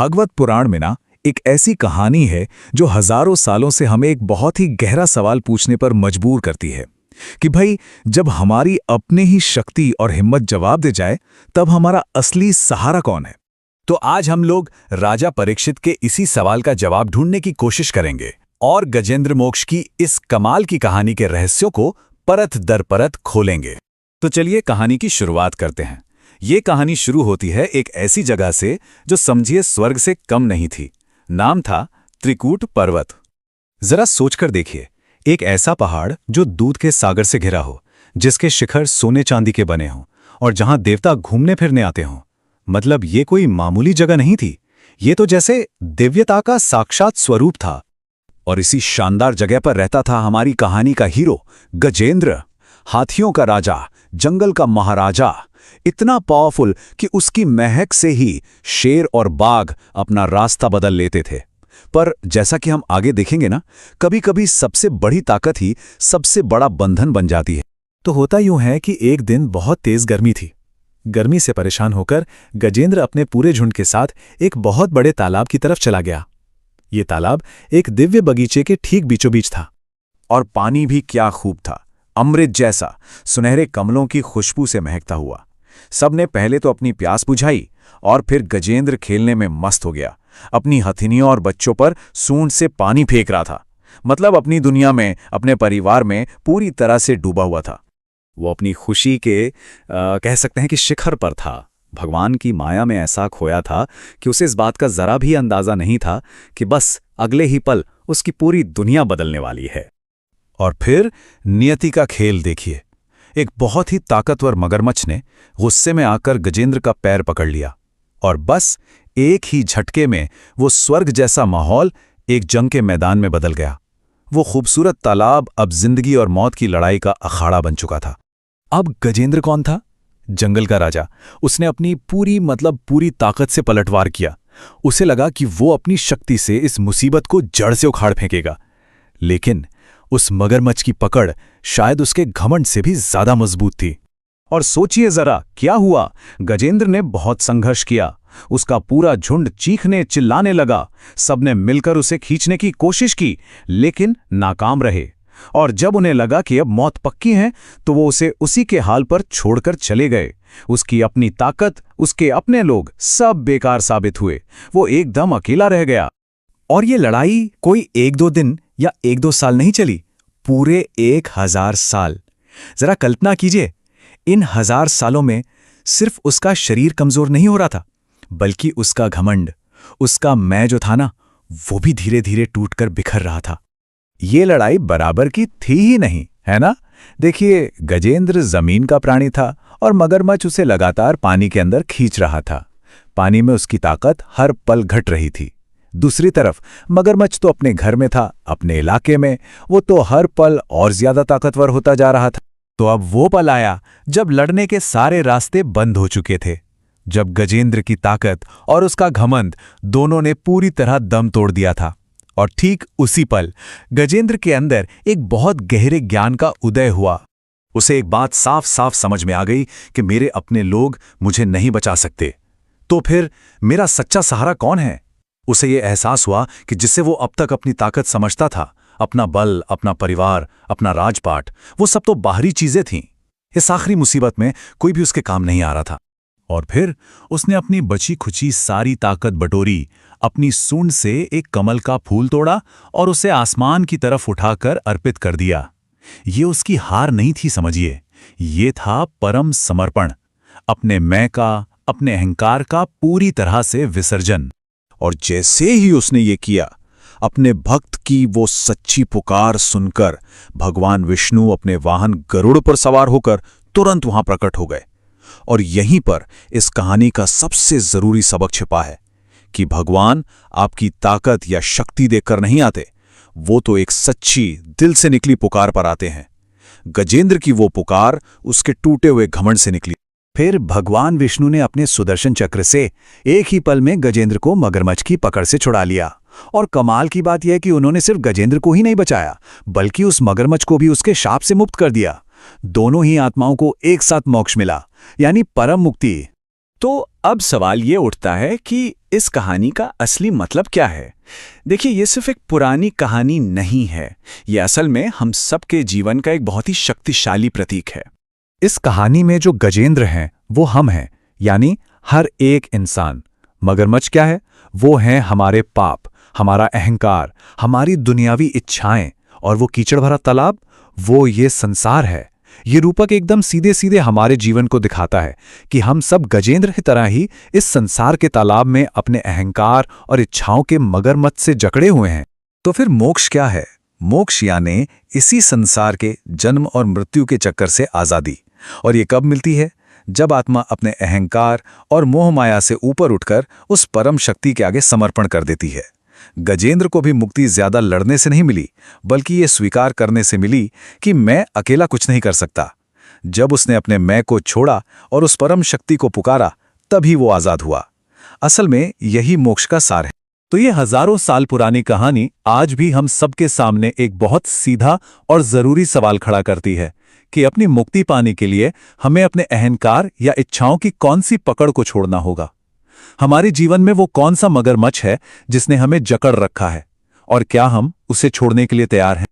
भागवत पुराण में ना एक ऐसी कहानी है जो हजारों सालों से हमें एक बहुत ही गहरा सवाल पूछने पर मजबूर करती है कि भाई जब हमारी अपने ही शक्ति और हिम्मत जवाब दे जाए तब हमारा असली सहारा कौन है। तो आज हम लोग राजा परीक्षित के इसी सवाल का जवाब ढूंढने की कोशिश करेंगे और गजेंद्र मोक्ष की इस कमाल की कहानी के रहस्यों को परत दर परत खोलेंगे। तो चलिए कहानी की शुरुआत करते हैं। ये कहानी शुरू होती है एक ऐसी जगह से जो समझिए स्वर्ग से कम नहीं थी। नाम था त्रिकूट पर्वत। जरा सोचकर देखिए, एक ऐसा पहाड़ जो दूध के सागर से घिरा हो, जिसके शिखर सोने चांदी के बने हों और जहां देवता घूमने फिरने आते हों। मतलब ये कोई मामूली जगह नहीं थी, ये तो जैसे दिव्यता का साक्षात स्वरूप था। और इसी शानदार जगह पर रहता था हमारी कहानी का हीरो गजेंद्र, हाथियों का राजा, जंगल का महाराजा, इतना पावरफुल कि उसकी महक से ही शेर और बाघ अपना रास्ता बदल लेते थे। पर जैसा कि हम आगे देखेंगे ना, कभी-कभी सबसे बड़ी ताकत ही सबसे बड़ा बंधन बन जाती है। तो होता यूं है कि एक दिन बहुत तेज गर्मी थी। गर्मी से परेशान होकर गजेंद्र अपने पूरे झुंड के साथ एक बहुत बड़े तालाब की तरफ चला गया। ये तालाब एक दिव्य बगीचे के ठीक बीचों बीच था और पानी भी क्या खूब था, अमृत जैसा, सुनहरे कमलों की खुशबू से महकता हुआ। सबने पहले तो अपनी प्यास बुझाई और फिर गजेंद्र खेलने में मस्त हो गया। अपनी हथिनियों और बच्चों पर सूंड से पानी फेंक रहा था। मतलब अपनी दुनिया में, अपने परिवार में पूरी तरह से डूबा हुआ था। वो अपनी खुशी के कह सकते हैं कि शिखर पर था। भगवान की माया में ऐसा खोया था कि उसे इस बात का जरा भी अंदाजा नहीं था कि बस अगले ही पल उसकी पूरी दुनिया बदलने वाली है। और फिर नियति का खेल देखिए। एक बहुत ही ताकतवर मगरमच्छ ने गुस्से में आकर गजेंद्र का पैर पकड़ लिया और बस एक ही झटके में वो स्वर्ग जैसा माहौल एक जंग के मैदान में बदल गया। वो खूबसूरत तालाब अब जिंदगी और मौत की लड़ाई का अखाड़ा बन चुका था। अब गजेंद्र कौन था? जंगल का राजा। उसने अपनी पूरी ताकत से पलटवार किया। उसे लगा कि वो अपनी शक्ति से इस मुसीबत को जड़ से उखाड़ फेंकेगा। लेकिन उस मगरमच्छ की पकड़ शायद उसके घमंड से भी ज्यादा मजबूत थी। और सोचिए जरा क्या हुआ। गजेंद्र ने बहुत संघर्ष किया। उसका पूरा झुंड चीखने चिल्लाने लगा। सबने मिलकर उसे खींचने की कोशिश की, लेकिन नाकाम रहे। और जब उन्हें लगा कि अब मौत पक्की है, तो वो उसे उसी के हाल पर छोड़कर चले गए। उसकी अपनी ताकत, उसके अपने लोग सब बेकार साबित हुए। वो एकदम अकेला रह गया। और ये लड़ाई कोई 1-2 दिन या 1-2 साल नहीं चली, पूरे 1000 साल। जरा कल्पना कीजिए, इन 1000 सालों में सिर्फ उसका शरीर कमजोर नहीं हो रहा था, बल्कि उसका घमंड, उसका मैं जो था ना, वो भी धीरे धीरे टूटकर बिखर रहा था। ये लड़ाई बराबर की थी ही नहीं, है ना? देखिए, गजेंद्र जमीन का प्राणी था और मगरमच्छ उसे लगातार पानी के अंदर खींच रहा था। पानी में उसकी ताकत हर पल घट रही थी। दूसरी तरफ मगरमच्छ तो अपने घर में था, अपने इलाके में। वो तो हर पल और ज्यादा ताकतवर होता जा रहा था। तो अब वो पल आया जब लड़ने के सारे रास्ते बंद हो चुके थे, जब गजेंद्र की ताकत और उसका घमंड दोनों ने पूरी तरह दम तोड़ दिया था। और ठीक उसी पल गजेंद्र के अंदर एक बहुत गहरे ज्ञान का उदय हुआ। उसे एक बात साफ साफ समझ में आ गई कि मेरे अपने लोग मुझे नहीं बचा सकते, तो फिर मेरा सच्चा सहारा कौन है? उसे ये एहसास हुआ कि जिससे वो अब तक अपनी ताकत समझता था, अपना बल, अपना परिवार, अपना राजपाट, वो सब तो बाहरी चीजें थीं। इस आखिरी मुसीबत में कोई भी उसके काम नहीं आ रहा था। और फिर उसने अपनी बची खुची सारी ताकत बटोरी, अपनी सूंड से एक कमल का फूल तोड़ा और उसे आसमान की तरफ उठाकर अर्पित कर दिया। ये उसकी हार नहीं थी, समझिए, ये था परम समर्पण, अपने मैं का, अपने अहंकार का पूरी तरह से विसर्जन। और जैसे ही उसने ये किया, अपने भक्त की वो सच्ची पुकार सुनकर भगवान विष्णु अपने वाहन गरुड़ पर सवार होकर तुरंत वहां प्रकट हो गए। और यहीं पर इस कहानी का सबसे जरूरी सबक छिपा है कि भगवान आपकी ताकत या शक्ति देखकर नहीं आते, वो तो एक सच्ची दिल से निकली पुकार पर आते हैं। गजेंद्र की वो पुकार उसके टूटे हुए घमंड से निकली। फिर भगवान विष्णु ने अपने सुदर्शन चक्र से एक ही पल में गजेंद्र को मगरमच्छ की पकड़ से छुड़ा लिया। और कमाल की बात यह है कि उन्होंने सिर्फ गजेंद्र को ही नहीं बचाया, बल्कि उस मगरमच्छ को भी उसके शाप से मुक्त कर दिया। दोनों ही आत्माओं को एक साथ मोक्ष मिला, यानी परम मुक्ति। तो अब सवाल ये उठता है कि इस कहानी का असली मतलब क्या है। देखिए, ये सिर्फ एक पुरानी कहानी नहीं है, ये असल में हम सबके जीवन का एक बहुत ही शक्तिशाली प्रतीक है। इस कहानी में जो गजेंद्र हैं वो हम हैं, यानी हर एक इंसान। मगरमच्छ क्या है? वो हैं हमारे पाप, हमारा अहंकार, हमारी दुनियावी इच्छाएं। और वो कीचड़ भरा तालाब, वो ये संसार है। ये रूपक एकदम सीधे सीधे हमारे जीवन को दिखाता है कि हम सब गजेंद्र की तरह ही इस संसार के तालाब में अपने अहंकार और इच्छाओं के मगरमच्छ से जकड़े हुए हैं। तो फिर मोक्ष क्या है? मोक्ष यानी इसी संसार के जन्म और मृत्यु के चक्कर से आजादी। और ये कब मिलती है? जब आत्मा अपने अहंकार और मोह माया से ऊपर उठकर उस परम शक्ति के आगे समर्पण कर देती है। गजेंद्र को भी मुक्ति ज्यादा लड़ने से नहीं मिली, बल्कि ये स्वीकार करने से मिली कि मैं अकेला कुछ नहीं कर सकता। जब उसने अपने मैं को छोड़ा और उस परम शक्ति को पुकारा, तभी वो आजाद हुआ। असल में यही मोक्ष का सार है। तो ये हजारों साल पुरानी कहानी आज भी हम सबके सामने एक बहुत सीधा और जरूरी सवाल खड़ा करती है कि अपनी मुक्ति पाने के लिए हमें अपने अहंकार या इच्छाओं की कौन सी पकड़ को छोड़ना होगा। हमारे जीवन में वो कौन सा मगरमच्छ है जिसने हमें जकड़ रखा है, और क्या हम उसे छोड़ने के लिए तैयार हैं?